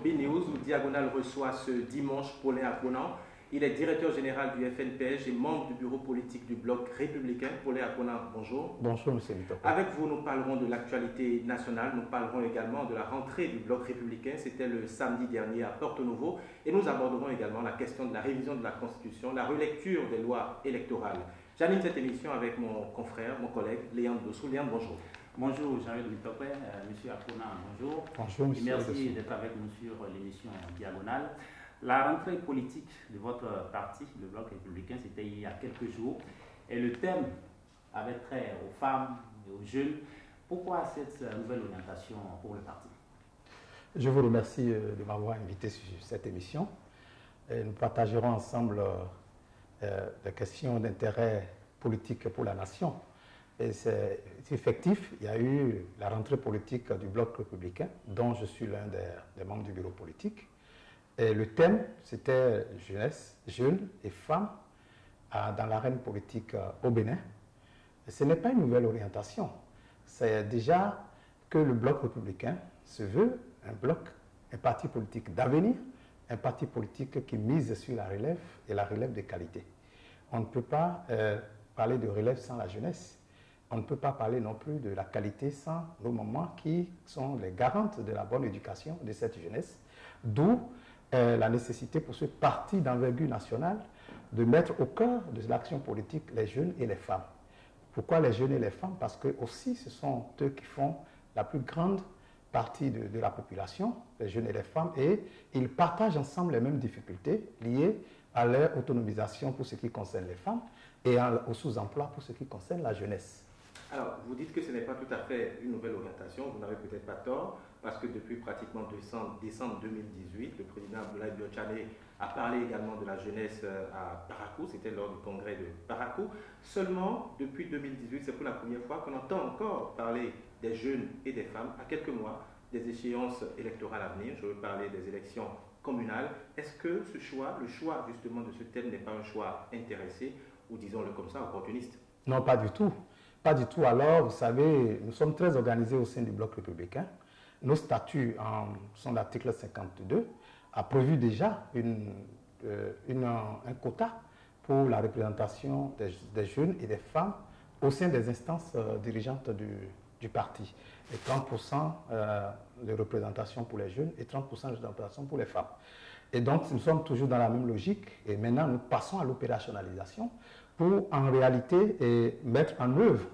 BNews où Diagonal reçoit ce dimanche Paulin Akonan. Il est directeur général du FNPS et membre du bureau politique du Bloc républicain. Paulin Akonan, bonjour. Bonjour, monsieur Mitoko. Avec vous, nous parlerons de l'actualité nationale. Nous parlerons également de la rentrée du Bloc républicain. C'était le samedi dernier à Porto Novo. Et nous aborderons également la question de la révision de la Constitution, la relecture des lois électorales. J'anime cette émission avec mon confrère, mon collègue, Léandre Dossou. Léandre, bonjour. Bonjour Jean-Yves Mitoko, monsieur Akonan, bonjour. Bonjour, monsieur. Merci d'être avec nous sur l'émission Diagonale. La rentrée politique de votre parti, le Bloc républicain, c'était il y a quelques jours. Et le thème avait trait aux femmes et aux jeunes. Pourquoi cette nouvelle orientation pour le parti? Je vous remercie de m'avoir invité sur cette émission. Et nous partagerons ensemble des questions d'intérêt politique pour la nation. Et c'est effectif, il y a eu la rentrée politique du Bloc républicain, dont je suis l'un des membres du bureau politique. Et le thème, c'était jeunesse, jeunes et femmes dans l'arène politique au Bénin. Et ce n'est pas une nouvelle orientation. C'est déjà que le Bloc républicain se veut un parti politique d'avenir, un parti politique qui mise sur la relève et la relève de qualité. On ne peut pas parler de relève sans la jeunesse. On ne peut pas parler non plus de la qualité sans nos mamans qui sont les garantes de la bonne éducation de cette jeunesse. D'où la nécessité pour ce parti d'envergure nationale de mettre au cœur de l'action politique les jeunes et les femmes. Pourquoi les jeunes et les femmes? Parce que aussi ce sont eux qui font la plus grande partie de la population, les jeunes et les femmes, et ils partagent ensemble les mêmes difficultés liées à leur autonomisation pour ce qui concerne les femmes et au sous-emploi pour ce qui concerne la jeunesse. Alors, vous dites que ce n'est pas tout à fait une nouvelle orientation, vous n'avez peut-être pas tort, parce que depuis pratiquement décembre 2018, le président Abdoulaye Biochane a parlé également de la jeunesse à Parakou, c'était lors du congrès de Parakou. Seulement, depuis 2018, c'est pour la première fois qu'on entend encore parler des jeunes et des femmes à quelques mois des échéances électorales à venir. Je veux parler des élections communales. Est-ce que ce choix, le choix justement de ce thème n'est pas un choix intéressé ou disons-le comme ça, opportuniste? Non, pas du tout. Pas du tout. Alors, vous savez, nous sommes très organisés au sein du Bloc républicain. Nos statuts, en son article 52, a prévu déjà un quota pour la représentation des jeunes et des femmes au sein des instances dirigeantes du parti. Et 30% de représentation pour les jeunes et 30% de représentation pour les femmes. Et donc, nous sommes toujours dans la même logique. Et maintenant, nous passons à l'opérationnalisation pour, en réalité, mettre en œuvre.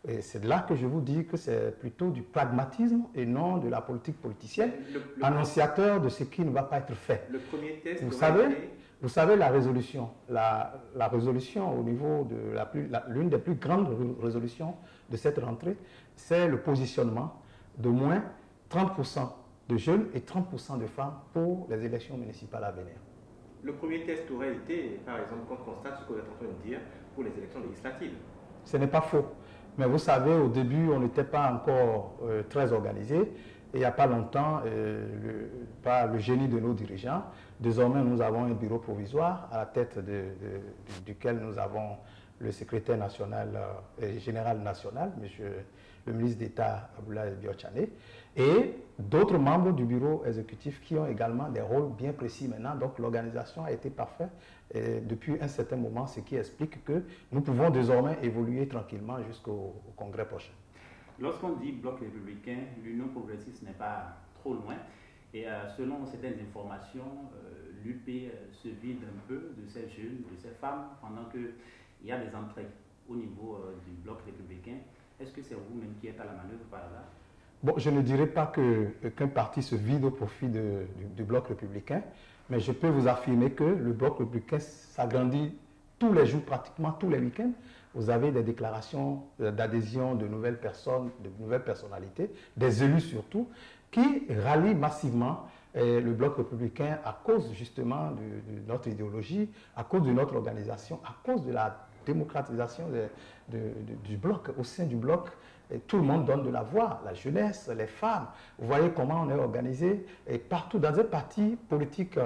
Et c'est là que je vous dis que c'est plutôt du pragmatisme et non de la politique politicienne, annonciateur de ce qui ne va pas être fait. Le premier test, vous savez la résolution, la résolution au niveau de l'une des plus grandes résolutions de cette rentrée, c'est le positionnement de moins 30% de jeunes et 30% de femmes pour les élections municipales à venir. Le premier test aurait été, par exemple, qu'on constate ce qu'on est en train de dire pour les élections législatives. Ce n'est pas faux. Mais vous savez, au début, on n'était pas encore très organisé. Et il n'y a pas longtemps, par le génie de nos dirigeants, désormais nous avons un bureau provisoire à la tête duquel nous avons le secrétaire national et général national, monsieur le ministre d'État Abdoulaye Biochane, et d'autres membres du bureau exécutif qui ont également des rôles bien précis maintenant. Donc l'organisation a été parfaite depuis un certain moment, ce qui explique que nous pouvons désormais évoluer tranquillement jusqu'au congrès prochain. Lorsqu'on dit Bloc républicain, l'Union progressiste n'est pas trop loin. Et selon certaines informations, l'UP se vide un peu de ces jeunes, de ces femmes, pendant qu'il y a des entrées au niveau du Bloc républicain. Est-ce que c'est vous-même qui êtes à la manœuvre par là? Bon, je ne dirais pas qu'un parti se vide au profit du Bloc républicain, mais je peux vous affirmer que le Bloc républicain s'agrandit tous les jours, pratiquement tous les week-ends. Vous avez des déclarations d'adhésion de nouvelles personnes, de nouvelles personnalités, des élus surtout, qui rallient massivement le Bloc républicain à cause justement de notre idéologie, à cause de notre organisation, à cause de la démocratisation du Bloc. Au sein du Bloc, et tout le monde donne de la voix, la jeunesse, les femmes. Vous voyez comment on est organisé et partout dans un parti politique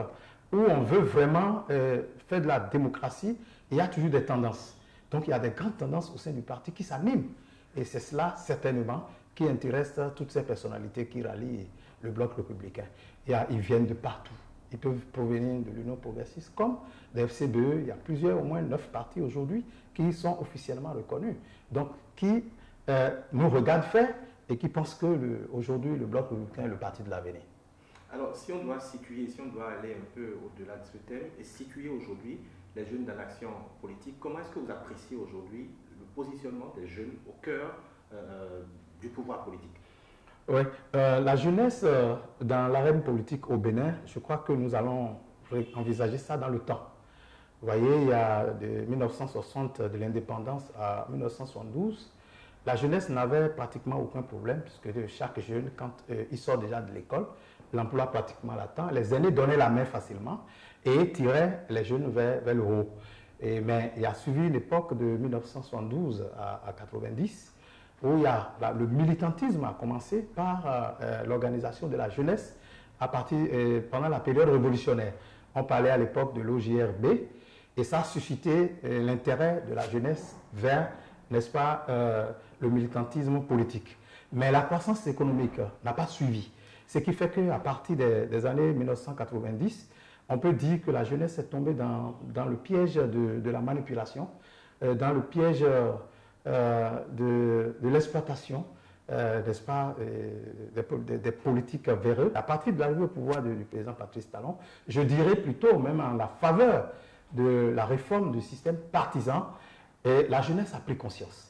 où on veut vraiment faire de la démocratie, il y a toujours des tendances. Donc il y a des grandes tendances au sein du parti qui s'animent. Et c'est cela certainement qui intéresse toutes ces personnalités qui rallient le bloc républicain. Ils viennent de partout. Ils peuvent provenir de l'Union progressiste comme de FCBE. Il y a plusieurs, au moins 9 partis aujourd'hui qui sont officiellement reconnus. Donc, qui nous regardent faire et qui pensent qu'aujourd'hui, le bloc républicain est le parti de l'avenir. Alors, si on doit situer, si on doit aller un peu au-delà de ce thème et situer aujourd'hui les jeunes dans l'action politique, comment est-ce que vous appréciez aujourd'hui le positionnement des jeunes au cœur du pouvoir politique? Oui, la jeunesse dans l'arène politique au Bénin, je crois que nous allons envisager ça dans le temps. Vous voyez, il y a de 1960, de l'indépendance à 1972, la jeunesse n'avait pratiquement aucun problème puisque chaque jeune, quand il sort déjà de l'école, l'emploi pratiquement l'attend. Les aînés donnaient la main facilement et tiraient les jeunes vers le haut. Mais il y a suivi l'époque de 1972 à 90 où le militantisme a commencé par l'organisation de la jeunesse pendant la période révolutionnaire. On parlait à l'époque de l'OJRB et ça a suscité l'intérêt de la jeunesse vers, n'est-ce pas, le militantisme politique. Mais la croissance économique n'a pas suivi. Ce qui fait qu'à partir des années 1990, on peut dire que la jeunesse est tombée dans le piège de la manipulation, dans le piège de l'exploitation, n'est-ce pas, des politiques véreuses. À partir de l'arrivée au pouvoir du président Patrice Talon, je dirais plutôt même en la faveur de la réforme du système partisan, et la jeunesse a pris conscience.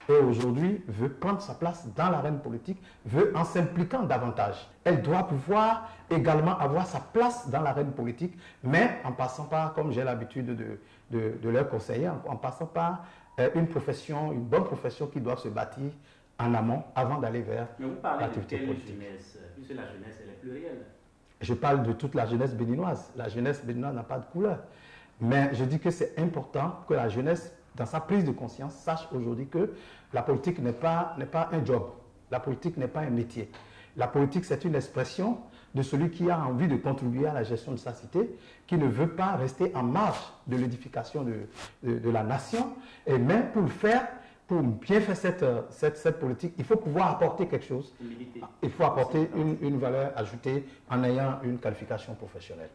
Et aujourd'hui, veut prendre sa place dans l'arène politique, veut en s'impliquant davantage. Elle doit pouvoir également avoir sa place dans l'arène politique, mais en passant par, comme j'ai l'habitude de leur conseiller, en passant par une bonne profession qui doit se bâtir en amont avant d'aller vers l'activité politique. Mais vous parlez de quelle jeunesse, puisque la jeunesse, elle est plurielle. Je parle de toute la jeunesse béninoise. La jeunesse béninoise n'a pas de couleur. Mais je dis que c'est important que la jeunesse, dans sa prise de conscience, sache aujourd'hui que la politique n'est pas un job. La politique n'est pas un métier. La politique, c'est une expression de celui qui a envie de contribuer à la gestion de sa cité, qui ne veut pas rester en marge de l'édification de la nation. Et même pour le faire, pour bien faire cette politique, il faut pouvoir apporter quelque chose. Il faut apporter une valeur ajoutée en ayant une qualification professionnelle.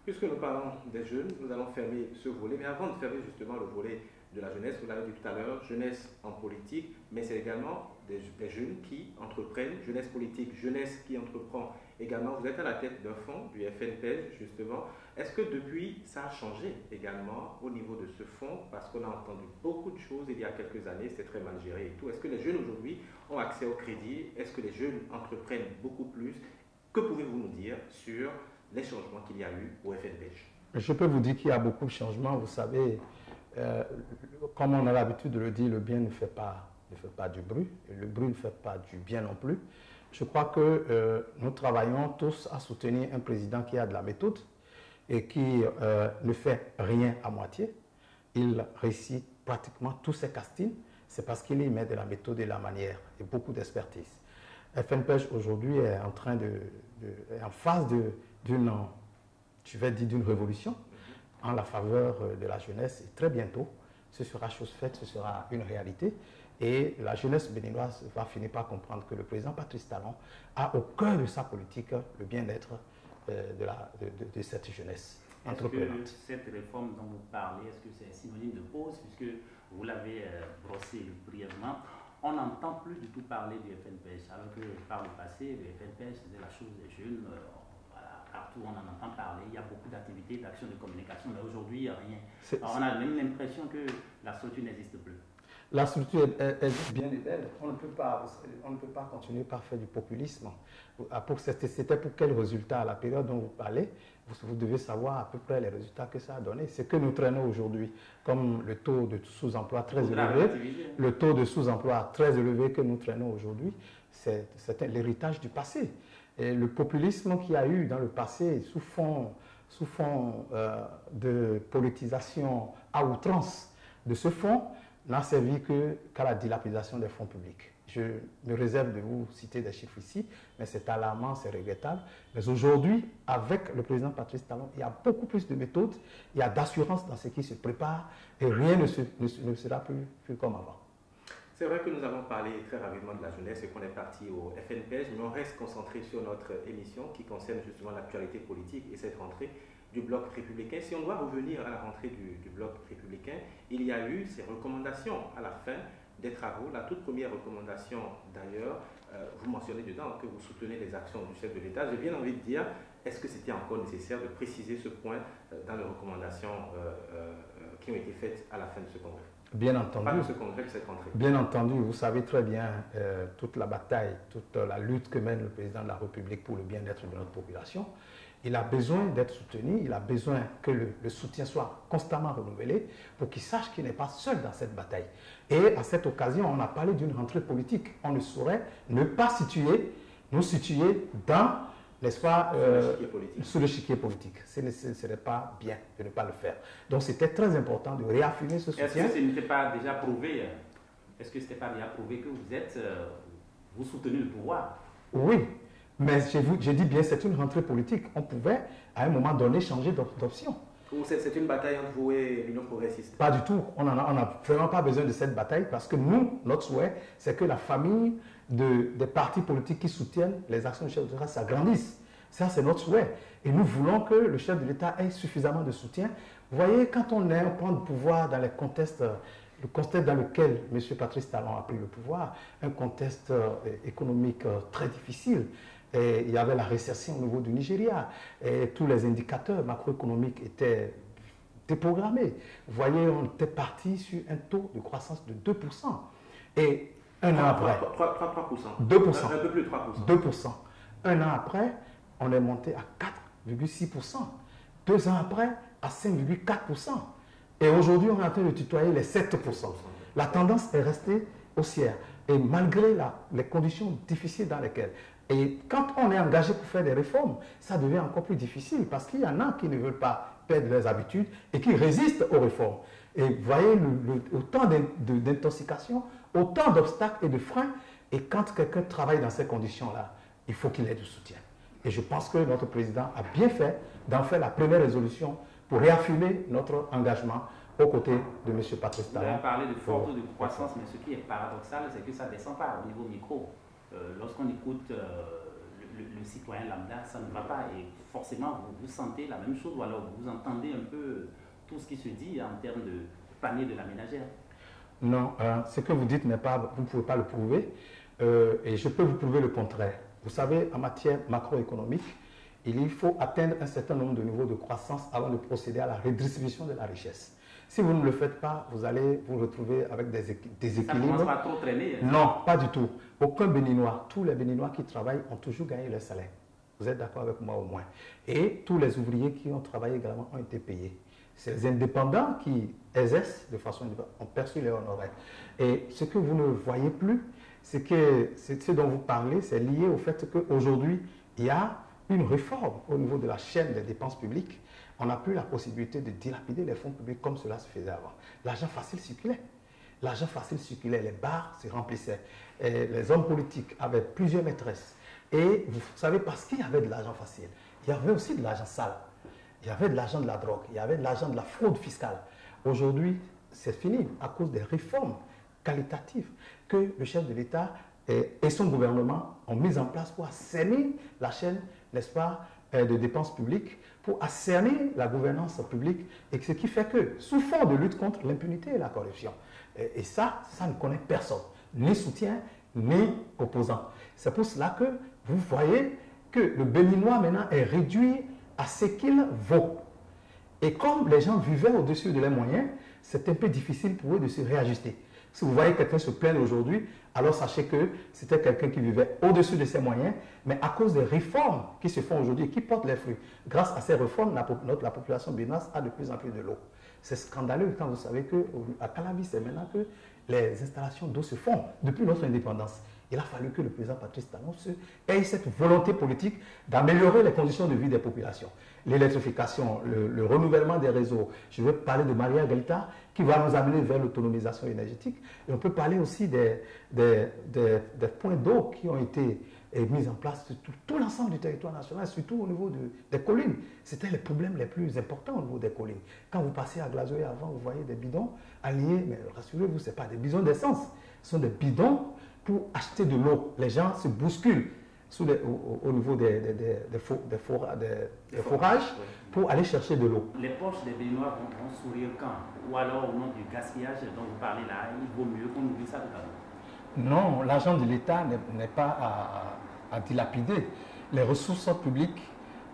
Puisque nous parlons des jeunes, nous allons fermer ce volet. Mais avant de fermer justement le volet de la jeunesse, vous l'avez dit tout à l'heure, jeunesse en politique, mais c'est également des jeunes qui entreprennent, jeunesse politique, jeunesse qui entreprend également. Vous êtes à la tête d'un fonds, du FNPEJ justement. Est-ce que depuis, ça a changé également au niveau de ce fonds? Parce qu'on a entendu beaucoup de choses il y a quelques années, c'était très mal géré et tout. Est-ce que les jeunes aujourd'hui ont accès au crédit? Est-ce que les jeunes entreprennent beaucoup plus? Que pouvez-vous nous dire sur les changements qu'il y a eu au FNPEJ? Je peux vous dire qu'il y a beaucoup de changements. Vous savez, comme on a l'habitude de le dire, le bien ne fait pas du bruit, et le bruit ne fait pas du bien non plus. Je crois que nous travaillons tous à soutenir un président qui a de la méthode et qui ne fait rien à moitié. Il réussit pratiquement tous ses castings. C'est parce qu'il y met de la méthode et de la manière et beaucoup d'expertise. FNPEJ aujourd'hui est en phase d'une révolution en la faveur de la jeunesse. Et très bientôt, ce sera chose faite, ce sera une réalité. Et la jeunesse béninoise va finir par comprendre que le président Patrice Talon a au cœur de sa politique le bien-être de cette jeunesse entreprenante. Est-ce que cette réforme dont vous parlez, est-ce que c'est synonyme de pause, puisque vous l'avez brossé brièvement? On n'entend plus du tout parler du FNPEJ, alors que par le passé, le FNPEJ c'était la chose des jeunes. Partout on en entend parler, il y a beaucoup d'activités, d'actions de communication, mais aujourd'hui il n'y a rien. Alors, on a même l'impression que la structure n'existe plus. La structure est bien belle. On ne peut pas continuer par faire du populisme. C'était pour quel résultat? À la période dont vous parlez, vous devez savoir à peu près les résultats que ça a donné. Ce que nous traînons aujourd'hui, comme le taux de sous-emploi très élevé, le taux de sous-emploi très élevé que nous traînons aujourd'hui, c'est l'héritage du passé. Et le populisme qu'il y a eu dans le passé, sous fond de politisation à outrance de ce fonds, n'a servi qu'à la dilapidation des fonds publics. Je me réserve de vous citer des chiffres ici, mais c'est alarmant, c'est regrettable. Mais aujourd'hui, avec le président Patrice Talon, il y a beaucoup plus de méthodes, il y a d'assurance dans ce qui se prépare et rien ne sera plus comme avant. C'est vrai que nous avons parlé très rapidement de la jeunesse et qu'on est parti au FNPEJ, mais on reste concentré sur notre émission qui concerne justement l'actualité politique et cette rentrée du bloc républicain. Si on doit revenir à la rentrée du bloc républicain, il y a eu ces recommandations à la fin des travaux. La toute première recommandation d'ailleurs, vous mentionnez dedans que vous soutenez les actions du chef de l'État. J'ai bien envie de dire, est-ce que c'était encore nécessaire de préciser ce point dans les recommandations qui ont été faites à la fin de ce congrès? Bien entendu. Pas de ce congrès, de cette rentrée. Bien entendu, vous savez très bien toute la bataille, toute la lutte que mène le président de la République pour le bien-être de notre population. Il a besoin d'être soutenu, il a besoin que le soutien soit constamment renouvelé pour qu'il sache qu'il n'est pas seul dans cette bataille. Et à cette occasion, on a parlé d'une rentrée politique. On ne saurait ne pas nous situer dans, n'est-ce pas, sous l'échiquier politique. Ce n'est pas bien de ne pas le faire. Donc c'était très important de réaffirmer ce soutien. Est-ce que ce n'était pas déjà prouvé? Est-ce que ce n'était pas déjà prouvé que vous soutenez le pouvoir? Oui. Mais j'ai dit bien, c'est une rentrée politique. On pouvait, à un moment donné, changer d'option. Ou c'est une bataille entre vous et l'Union progressiste? Pas du tout. On n'a vraiment pas besoin de cette bataille parce que nous, notre souhait, c'est que la famille des partis politiques qui soutiennent les actions du chef de l'État s'agrandisse. Ça, c'est notre souhait. Et nous voulons que le chef de l'État ait suffisamment de soutien. Vous voyez, quand on prend le pouvoir dans les contextes, le contexte dans lequel M. Patrice Talon a pris le pouvoir, un contexte économique très difficile, et il y avait la récession au niveau du Nigeria, et tous les indicateurs macroéconomiques étaient déprogrammés. Vous voyez, on était parti sur un taux de croissance de 2%. Et un an après... 3%. 2%. Un peu plus de 3%. 2%. Un an après, on est monté à 4,6%. 2 ans après, à 5,4%. Et aujourd'hui, on est en train de tutoyer les 7%. La tendance est restée haussière. Et malgré les conditions difficiles dans lesquelles... Et quand on est engagé pour faire des réformes, ça devient encore plus difficile parce qu'il y en a qui ne veulent pas perdre leurs habitudes et qui résistent aux réformes. Et vous voyez, autant d'intoxication, autant d'obstacles et de freins. Et quand quelqu'un travaille dans ces conditions-là, il faut qu'il ait du soutien. Et je pense que notre président a bien fait d'en faire la première résolution pour réaffirmer notre engagement aux côtés de M. Patrice Talon. Vous avez parlé de fort taux de croissance, mais ce qui est paradoxal, c'est que ça ne descend pas au niveau micro. Lorsqu'on écoute le citoyen lambda, ça ne va pas. Et forcément, vous sentez la même chose, ou alors vous entendez un peu tout ce qui se dit en termes de panier de la ménagère. Non, ce que vous dites n'est pas, vous ne pouvez pas le prouver. Et je peux vous prouver le contraire. Vous savez, en matière macroéconomique, il faut atteindre un certain nombre de niveaux de croissance avant de procéder à la redistribution de la richesse. Si vous ne le faites pas, vous allez vous retrouver avec des équilibres. Ça commence pas à trop traîner. Non, pas du tout. Aucun Béninois, tous les Béninois qui travaillent ont toujours gagné leur salaire. Vous êtes d'accord avec moi au moins. Et tous les ouvriers qui ont travaillé également ont été payés. C'est les indépendants qui exercent de façon indépendante, ont perçu les honoraires. Et ce que vous ne voyez plus, c'est que ce dont vous parlez, c'est lié au fait qu'aujourd'hui, il y a une réforme au niveau de la chaîne des dépenses publiques. On n'a plus la possibilité de dilapider les fonds publics comme cela se faisait avant. L'argent facile circulait. L'argent facile circulait, les bars se remplissaient. Et les hommes politiques avaient plusieurs maîtresses. Et vous savez, parce qu'il y avait de l'argent facile, il y avait aussi de l'argent sale. Il y avait de l'argent de la drogue, il y avait de l'argent de la fraude fiscale. Aujourd'hui, c'est fini à cause des réformes qualitatives que le chef de l'État et son gouvernement ont mis en place pour assainir la chaîne, n'est-ce pas, de dépenses publiques, pour assainir la gouvernance publique, et ce qui fait que, sous fond de lutte contre l'impunité et la corruption, et ça ne connaît personne, ni soutien, ni opposant. C'est pour cela que vous voyez que le Béninois maintenant est réduit à ce qu'il vaut. Et comme les gens vivaient au-dessus de leurs moyens, c'est un peu difficile pour eux de se réajuster. Si vous voyez quelqu'un se plaindre aujourd'hui, alors sachez que c'était quelqu'un qui vivait au-dessus de ses moyens, mais à cause des réformes qui se font aujourd'hui et qui portent les fruits, grâce à ces réformes, la population béninoise a de plus en plus de l'eau. C'est scandaleux quand vous savez qu'à Calavi, c'est maintenant que les installations d'eau se font depuis notre indépendance. Il a fallu que le président Patrice Talon ait cette volonté politique d'améliorer les conditions de vie des populations. L'électrification, le renouvellement des réseaux. Je vais parler de Maria Gelta qui va nous amener vers l'autonomisation énergétique. Et on peut parler aussi des points d'eau qui ont été mis en place sur tout l'ensemble du territoire national, surtout au niveau des collines. C'était les problèmes les plus importants au niveau des collines. Quand vous passez à Glazoé avant, vous voyez des bidons alignés, mais rassurez-vous, ce n'est pas des bidons d'essence, ce sont des bidons pour acheter de l'eau. Les gens se bousculent au niveau des forages pour aller chercher de l'eau. Les poches des Béninois vont sourire quand? Ou alors au nom du gaspillage dont vous parlez là, il vaut mieux qu'on oublie ça tout à l'heure. Non, l'argent de l'État n'est pas à dilapider. Les ressources publiques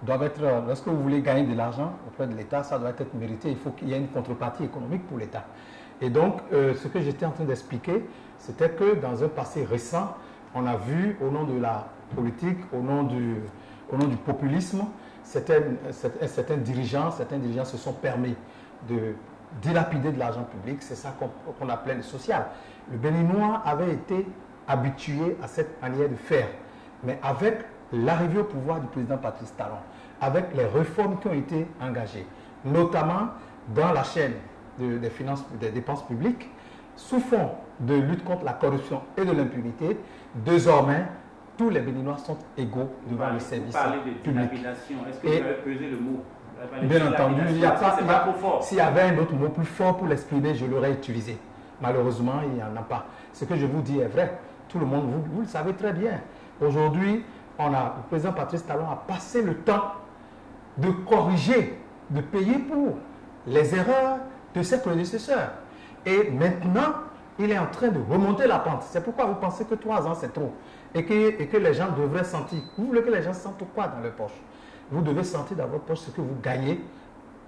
doivent être, lorsque vous voulez gagner de l'argent auprès de l'État, ça doit être mérité. Il faut qu'il y ait une contrepartie économique pour l'État. Et donc, ce que j'étais en train d'expliquer, c'était que dans un passé récent, on a vu au nom de la politique, au nom du populisme, certains dirigeants se sont permis de dilapider de l'argent public. C'est ça qu'on appelait le social. Le Béninois avait été habitué à cette manière de faire. Mais avec l'arrivée au pouvoir du président Patrice Talon, avec les réformes qui ont été engagées, notamment dans la chaîne des dépenses publiques, sous fond de lutte contre la corruption et de l'impunité, désormais, tous les Béninois sont égaux devant le service public. Vous parlez de dilapidation. Est-ce que vous avez pesé le mot? Bien entendu, s'il y avait un autre mot plus fort pour l'exprimer, je l'aurais utilisé. Malheureusement, il n'y en a pas. Ce que je vous dis est vrai. Tout le monde, vous le savez très bien. Aujourd'hui, le président Patrice Talon a passé le temps de corriger, de payer pour les erreurs de ses prédécesseurs. Et maintenant, il est en train de remonter la pente. C'est pourquoi vous pensez que 3 ans, c'est trop. Et que les gens devraient sentir. Vous voulez que les gens sentent quoi dans leur poche? Vous devez sentir dans votre poche ce que vous gagnez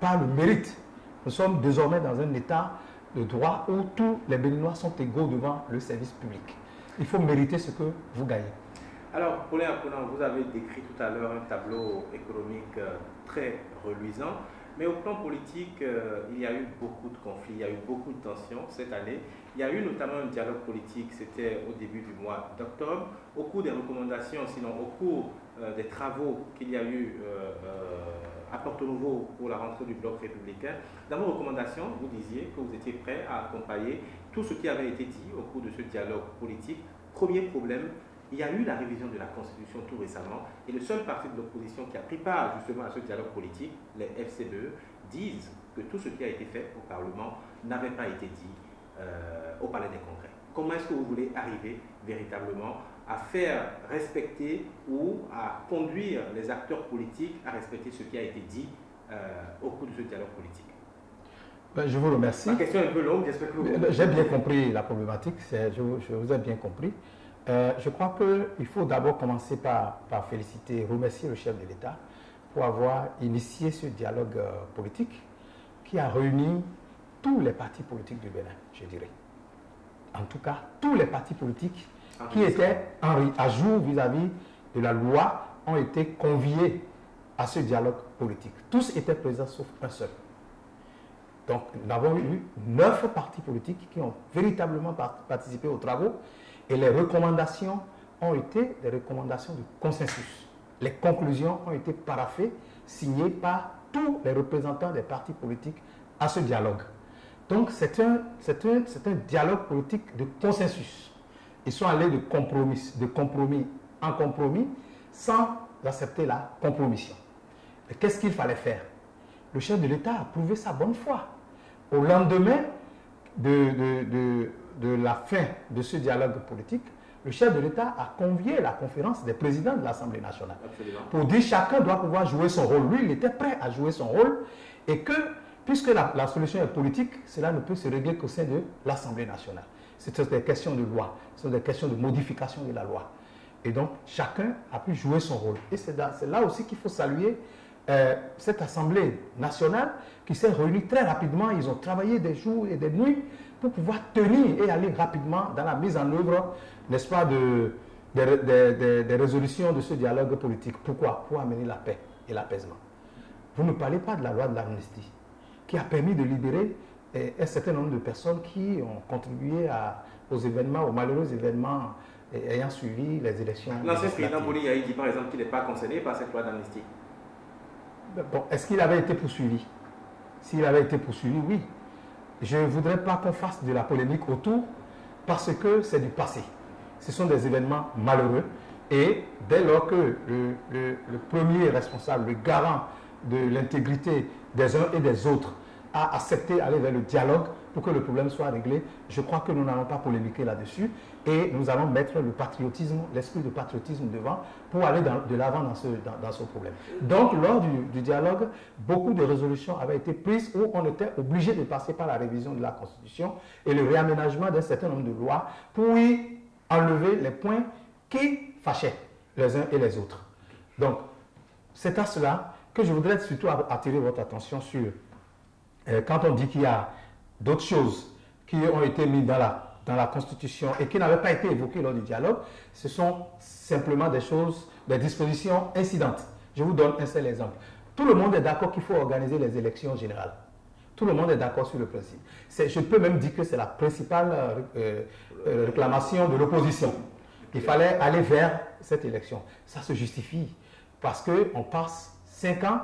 par le mérite. Nous sommes désormais dans un état de droit où tous les Béninois sont égaux devant le service public. Il faut mériter ce que vous gagnez. Alors, Paulin Akonan, vous avez décrit tout à l'heure un tableau économique très reluisant, mais au plan politique, il y a eu beaucoup de conflits, il y a eu beaucoup de tensions cette année. Il y a eu notamment un dialogue politique, c'était au début du mois d'octobre. Au cours des recommandations, sinon au cours des travaux qu'il y a eu à Porto Novo pour la rentrée du bloc républicain, dans vos recommandations, vous disiez que vous étiez prêt à accompagner tout ce qui avait été dit au cours de ce dialogue politique. Premier problème, il y a eu la révision de la Constitution tout récemment et le seul parti de l'opposition qui a pris part justement à ce dialogue politique, les FCBE, disent que tout ce qui a été fait au Parlement n'avait pas été dit au Palais des Congrès. Comment est-ce que vous voulez arriver véritablement à faire respecter ou à conduire les acteurs politiques à respecter ce qui a été dit au cours de ce dialogue politique? Je vous remercie. La question est un peu longue, j'espère que vous... J'ai bien compris la problématique, je vous ai bien compris. Je crois qu'il faut d'abord commencer par féliciter, remercier le chef de l'État pour avoir initié ce dialogue politique qui a réuni tous les partis politiques du Bénin, je dirais. En tout cas, tous les partis politiques qui étaient à jour vis-à-vis de la loi ont été conviés à ce dialogue politique. Tous étaient présents sauf un seul. Donc, nous avons eu 9 partis politiques qui ont véritablement participé aux travaux et les recommandations ont été des recommandations de consensus. Les conclusions ont été paraphées, signées par tous les représentants des partis politiques à ce dialogue. Donc, c'est un dialogue politique de consensus. Ils sont allés de compromis en compromis sans accepter la compromission. Mais qu'est-ce qu'il fallait faire? Le chef de l'État a prouvé sa bonne foi. Au lendemain de la fin de ce dialogue politique, le chef de l'État a convié la conférence des présidents de l'Assemblée nationale. Absolument. Pour dire que chacun doit pouvoir jouer son rôle. Lui, il était prêt à jouer son rôle et que, puisque la solution est politique, cela ne peut se régler qu'au sein de l'Assemblée nationale. C'est des questions de loi, ce sont des questions de modification de la loi. Et donc, chacun a pu jouer son rôle. Et c'est là aussi qu'il faut saluer cette Assemblée nationale qui s'est réunie très rapidement. Ils ont travaillé des jours et des nuits pour pouvoir tenir et aller rapidement dans la mise en œuvre, n'est-ce pas, des résolutions de ce dialogue politique. Pourquoi? Pour amener la paix et l'apaisement. Vous ne parlez pas de la loi de l'amnistie qui a permis de libérer un certain nombre de personnes qui ont contribué aux événements, aux malheureux événements ayant suivi les élections. L'ancien président Boni a dit par exemple qu'il n'est pas concerné par cette loi d'amnistie. Bon, est-ce qu'il avait été poursuivi? S'il avait été poursuivi, oui. Je ne voudrais pas qu'on fasse de la polémique autour parce que c'est du passé. Ce sont des événements malheureux et dès lors que le premier responsable, le garant de l'intégrité des uns et des autres a accepté d'aller vers le dialogue pour que le problème soit réglé, je crois que nous n'allons pas polémiquer là-dessus et nous allons mettre le patriotisme, l'esprit de patriotisme devant pour aller de l'avant dans ce problème. Donc, lors du dialogue, beaucoup de résolutions avaient été prises où on était obligé de passer par la révision de la Constitution et le réaménagement d'un certain nombre de lois pour y enlever les points qui fâchaient les uns et les autres. Donc, c'est à cela que je voudrais surtout attirer votre attention sur quand on dit qu'il y a d'autres choses qui ont été mises dans la Constitution et qui n'avaient pas été évoquées lors du dialogue, ce sont simplement des choses, des dispositions incidentes. Je vous donne un seul exemple. Tout le monde est d'accord qu'il faut organiser les élections générales. Tout le monde est d'accord sur le principe. Je peux même dire que c'est la principale réclamation de l'opposition. Il fallait aller vers cette élection. Ça se justifie parce qu'on passe 5 ans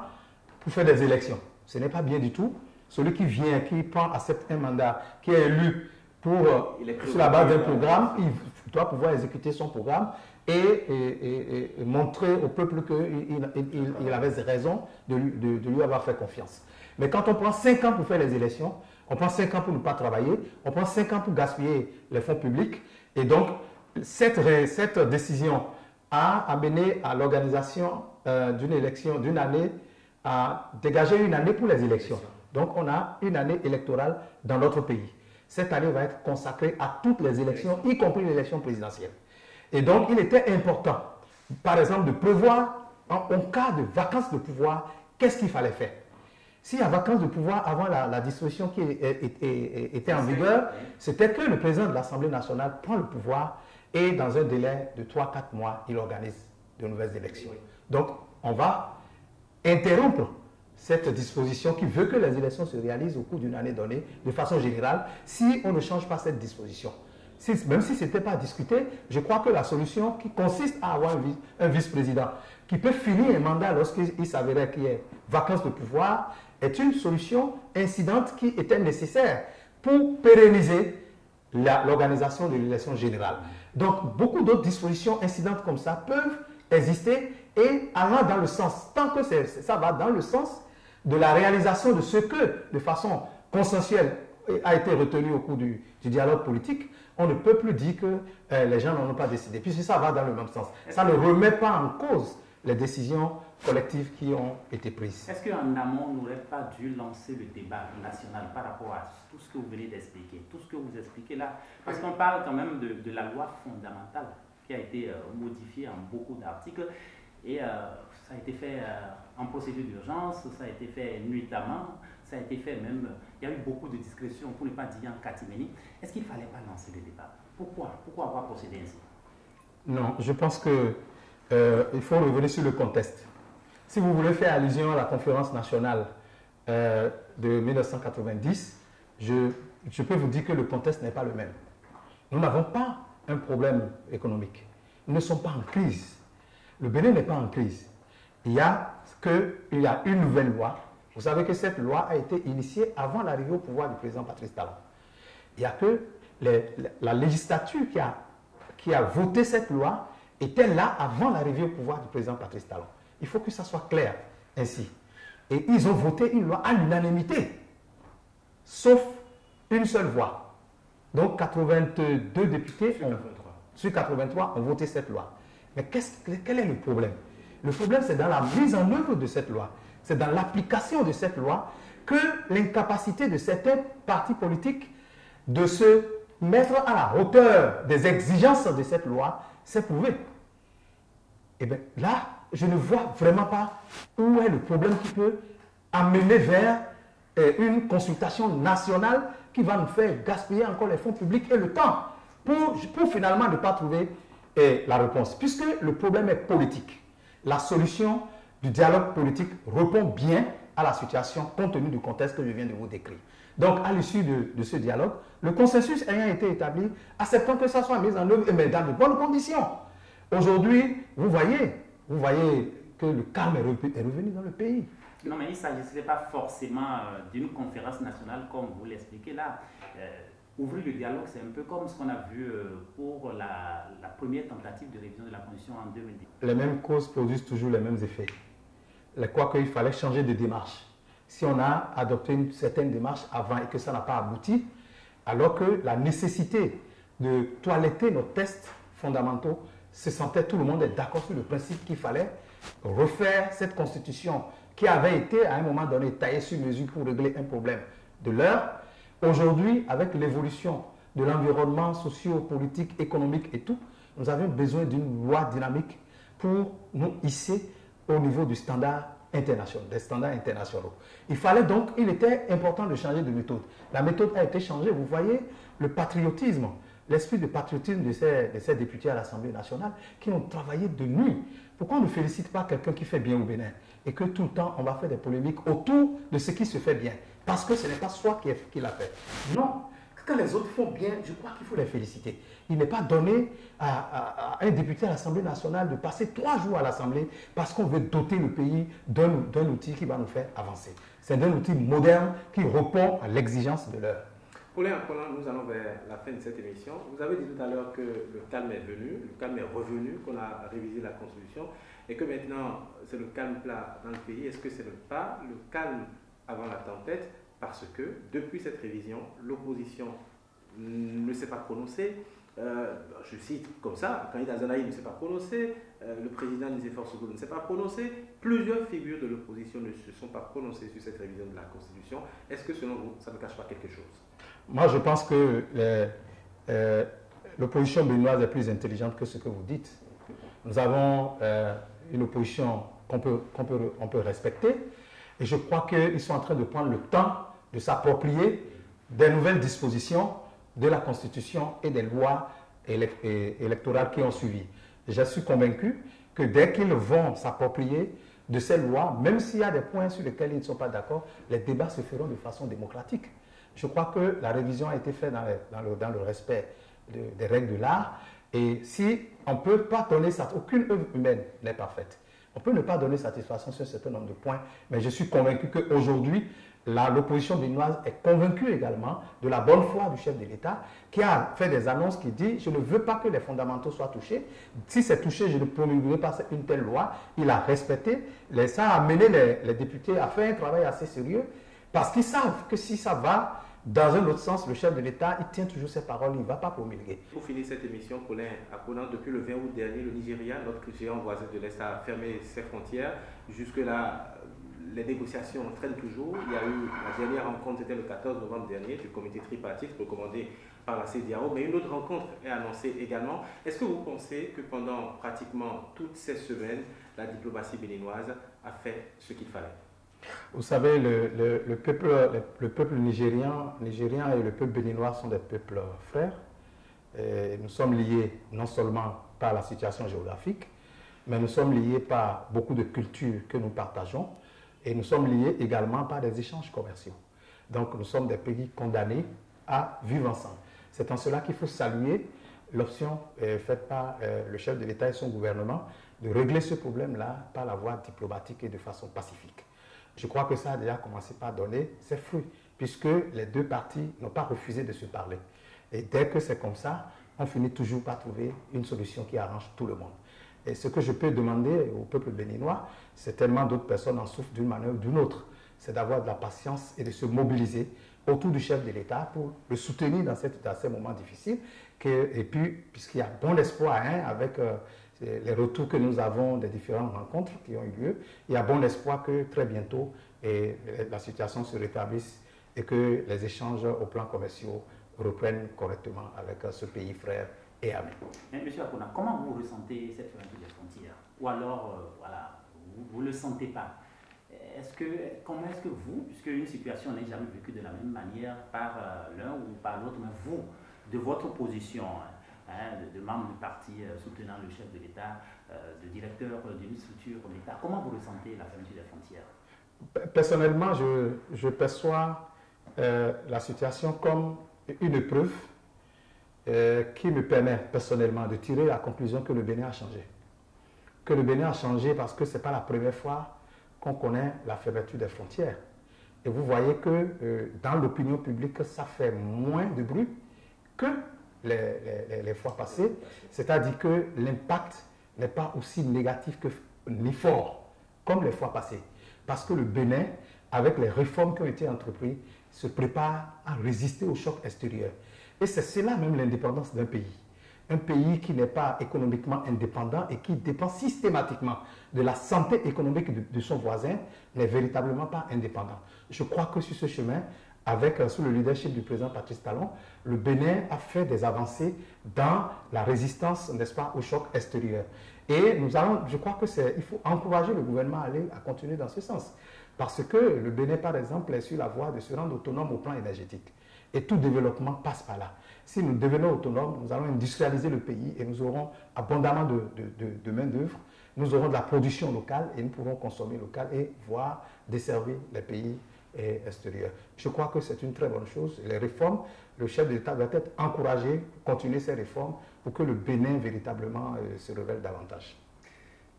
pour faire des élections. Ce n'est pas bien du tout. Celui qui vient, qui accepte un mandat, qui est élu sur la base d'un programme, il doit pouvoir exécuter son programme et montrer au peuple qu'il avait raison de lui avoir fait confiance. Mais quand on prend 5 ans pour faire les élections, on prend 5 ans pour ne pas travailler, on prend 5 ans pour gaspiller les fonds publics, et donc cette décision a amené à l'organisation d'une élection, d'une année, à dégager une année pour les élections. Donc on a une année électorale dans notre pays. Cette année va être consacrée à toutes les élections, y compris l'élection présidentielle. Et donc il était important, par exemple, de prévoir, en cas de vacances de pouvoir, qu'est-ce qu'il fallait faire. S'il y a vacances de pouvoir avant la disposition qui était en vigueur, c'était que le président de l'Assemblée nationale prend le pouvoir et dans un délai de 3-4 mois, il organise de nouvelles élections. Donc, on va interrompre cette disposition qui veut que les élections se réalisent au cours d'une année donnée, de façon générale, si on ne change pas cette disposition. Même si ce n'était pas discuté, je crois que la solution qui consiste à avoir un vice-président qui peut finir un mandat lorsqu'il s'avérait qu'il y ait vacances de pouvoir est une solution incidente qui était nécessaire pour pérenniser l'organisation de l'élection générale. Donc, beaucoup d'autres dispositions incidentes comme ça peuvent exister et allant dans le sens, tant que ça va dans le sens de la réalisation de ce que, de façon consensuelle, a été retenu au cours du dialogue politique, on ne peut plus dire que les gens n'en ont pas décidé, puisque ça va dans le même sens. Ça ne remet pas en cause les décisions collectives qui ont été prises. Est-ce qu'en amont, on n'aurait pas dû lancer le débat national par rapport à tout ce que vous venez d'expliquer, tout ce que vous expliquez là? Parce qu'on parle quand même de la loi fondamentale qui a été modifiée en beaucoup d'articles et ça a été fait en procédure d'urgence, ça a été fait nuitamment, ça a été fait même, il y a eu beaucoup de discrétion, pour ne pas dire en catiménie. Est-ce qu'il ne fallait pas lancer le débat? Pourquoi avoir procédé ainsi? Non, je pense que il faut revenir sur le contexte. Si vous voulez faire allusion à la conférence nationale de 1990, je peux vous dire que le contexte n'est pas le même. Nous n'avons pas un problème économique. Nous ne sommes pas en crise. Le Bénin n'est pas en crise. Il y a une nouvelle loi. Vous savez que cette loi a été initiée avant l'arrivée au pouvoir du président Patrice Talon. Il y a que la législature qui a voté cette loi était là avant l'arrivée au pouvoir du président Patrice Talon. Il faut que ça soit clair ainsi. Et ils ont voté une loi à l'unanimité, sauf une seule voix. Donc 82 députés sur 83 ont voté cette loi. Mais quel est le problème? Le problème, c'est dans la mise en œuvre de cette loi. C'est dans l'application de cette loi que l'incapacité de certains partis politiques de se mettre à la hauteur des exigences de cette loi s'est prouvée. Et bien là, je ne vois vraiment pas où est le problème qui peut amener vers une consultation nationale qui va nous faire gaspiller encore les fonds publics et le temps pour finalement ne pas trouver la réponse. Puisque le problème est politique. La solution du dialogue politique répond bien à la situation compte tenu du contexte que je viens de vous décrire. Donc, à l'issue de ce dialogue, le consensus ayant été établi, acceptons que ça soit mis en œuvre, mais dans de bonnes conditions. Aujourd'hui, vous voyez que le calme est revenu dans le pays. Non, mais il ne s'agissait pas forcément d'une conférence nationale comme vous l'expliquez là. Ouvrir le dialogue, c'est un peu comme ce qu'on a vu pour la première tentative de révision de la Constitution en 2010. Les mêmes causes produisent toujours les mêmes effets. Quoi qu'il fallait changer de démarche. Si on a adopté une certaine démarche avant et que ça n'a pas abouti, alors que la nécessité de toiletter nos tests fondamentaux, tout le monde est d'accord sur le principe qu'il fallait refaire cette constitution qui avait été à un moment donné taillée sur mesure pour régler un problème de l'heure. Aujourd'hui, avec l'évolution de l'environnement socio-politique, économique et tout, nous avions besoin d'une loi dynamique pour nous hisser au niveau du standard international, des standards internationaux. Il était important de changer de méthode. La méthode a été changée. Vous voyez le patriotisme, l'esprit de patriotisme de ces députés à l'Assemblée nationale qui ont travaillé de nuit. Pourquoi on ne félicite pas quelqu'un qui fait bien au Bénin et que tout le temps on va faire des polémiques autour de ce qui se fait bien? Parce que ce n'est pas soi qui l'a fait. Non, quand les autres font bien, je crois qu'il faut les féliciter. Il n'est pas donné à un député à l'Assemblée nationale de passer 3 jours à l'Assemblée parce qu'on veut doter le pays d'un outil qui va nous faire avancer. C'est un outil moderne qui répond à l'exigence de l'heure. Paulin, nous allons vers la fin de cette émission. Vous avez dit tout à l'heure que le calme est venu, le calme est revenu, qu'on a révisé la Constitution et que maintenant c'est le calme plat dans le pays. Est-ce que ce n'est pas le calme avant la tempête? Parce que depuis cette révision, l'opposition ne s'est pas prononcée. Je cite comme ça, le candidat Zanaï ne s'est pas prononcé, le président Nicéphore Soglo ne s'est pas prononcé, plusieurs figures de l'opposition ne se sont pas prononcées sur cette révision de la Constitution. Est-ce que selon vous, ça ne cache pas quelque chose? Moi, je pense que l'opposition béninoise est plus intelligente que ce que vous dites. Nous avons une opposition qu'on peut respecter et je crois qu'ils sont en train de prendre le temps de s'approprier des nouvelles dispositions de la Constitution et des lois électorales qui ont suivi. Je suis convaincu que dès qu'ils vont s'approprier de ces lois, même s'il y a des points sur lesquels ils ne sont pas d'accord, les débats se feront de façon démocratique. Je crois que la révision a été faite dans le respect des règles de l'art. Et si on ne peut pas donner ça, aucune œuvre humaine n'est parfaite. On peut ne pas donner satisfaction sur un certain nombre de points, mais je suis convaincu qu'aujourd'hui, l'opposition béninoise est convaincue également de la bonne foi du chef de l'État qui a fait des annonces qui dit « Je ne veux pas que les fondamentaux soient touchés. Si c'est touché, je ne promulguerai pas une telle loi. » Il a respecté. Ça a amené les députés à faire un travail assez sérieux parce qu'ils savent que si ça va dans un autre sens, le chef de l'État, il tient toujours ses paroles, il ne va pas promulguer. Pour finir cette émission, Paulin, depuis le 20 août dernier, le Nigeria, notre géant voisin de l'Est, a fermé ses frontières. Jusque-là, les négociations traînent toujours. Il y a eu la dernière rencontre, c'était le 14 novembre dernier, du comité tripartite recommandé par la CEDEAO, mais une autre rencontre est annoncée également. Est-ce que vous pensez que pendant pratiquement toutes ces semaines, la diplomatie béninoise a fait ce qu'il fallait? Vous savez, le peuple nigérien et le peuple béninois sont des peuples frères. Et nous sommes liés non seulement par la situation géographique, mais nous sommes liés par beaucoup de cultures que nous partageons et nous sommes liés également par des échanges commerciaux. Donc nous sommes des pays condamnés à vivre ensemble. C'est en cela qu'il faut saluer l'option faite par le chef de l'État et son gouvernement de régler ce problème-là par la voie diplomatique et de façon pacifique. Je crois que ça a déjà commencé par donner ses fruits, puisque les deux parties n'ont pas refusé de se parler. Et dès que c'est comme ça, on finit toujours par trouver une solution qui arrange tout le monde. Et ce que je peux demander au peuple béninois, c'est tellement d'autres personnes en souffrent d'une manière ou d'une autre, c'est d'avoir de la patience et de se mobiliser autour du chef de l'État pour le soutenir dans ces moments difficiles. Et puis, puisqu'il y a bon espoir avec les retours que nous avons des différentes rencontres qui ont eu lieu, il y a bon espoir que très bientôt la situation se rétablisse et que les échanges au plan commercial reprennent correctement avec ce pays frère et ami. Monsieur Akona, comment vous ressentez cette fermeture des frontières? Ou alors, voilà, vous ne le sentez pas? Comment est-ce que vous, puisque une situation n'est jamais vécue de la même manière par l'un ou par l'autre, mais vous, de votre position, de membre du parti soutenant le chef de l'État, de directeur d'une structure d'État, comment vous ressentez la fermeture des frontières? Personnellement, je perçois la situation comme une épreuve qui me permet personnellement de tirer la conclusion que le Bénin a changé. Que le Bénin a changé parce que ce n'est pas la première fois qu'on connaît la fermeture des frontières. Et vous voyez que dans l'opinion publique, ça fait moins de bruit que les fois passées. C'est-à-dire que l'impact n'est pas aussi négatif ni fort comme les fois passées. Parce que le Bénin, avec les réformes qui ont été entreprises, se prépare à résister au choc extérieur. Et c'est cela même l'indépendance d'un pays. Un pays qui n'est pas économiquement indépendant et qui dépend systématiquement de la santé économique de son voisin n'est véritablement pas indépendant. Je crois que sur ce chemin, sous le leadership du président Patrice Talon, le Bénin a fait des avancées dans la résistance, n'est-ce pas, au choc extérieur. Et je crois qu'il faut encourager le gouvernement à continuer dans ce sens. Parce que le Bénin, par exemple, est sur la voie de se rendre autonome au plan énergétique. Et tout développement passe par là. Si nous devenons autonomes, nous allons industrialiser le pays et nous aurons abondamment de main-d'œuvre. Nous aurons de la production locale et nous pourrons consommer local et voire desservir les pays extérieurs. Je crois que c'est une très bonne chose. Les réformes, le chef de l'État doit être encouragé, continuer ces réformes pour que le Bénin véritablement se révèle davantage.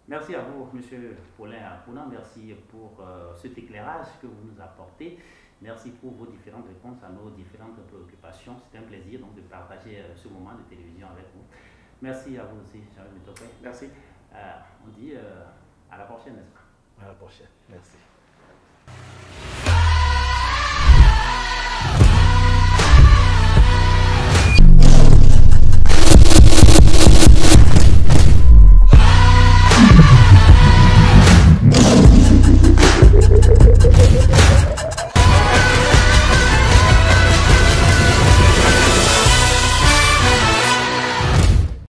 Merci à vous, M. Paulin Apouna. Merci pour cet éclairage que vous nous apportez. Merci pour vos différentes réponses à nos différentes préoccupations. C'était un plaisir donc, de partager ce moment de télévision avec vous. Merci à vous aussi, Jean-Luc Mitopé. Merci. On dit à la prochaine, n'est-ce pas? À la prochaine. Merci.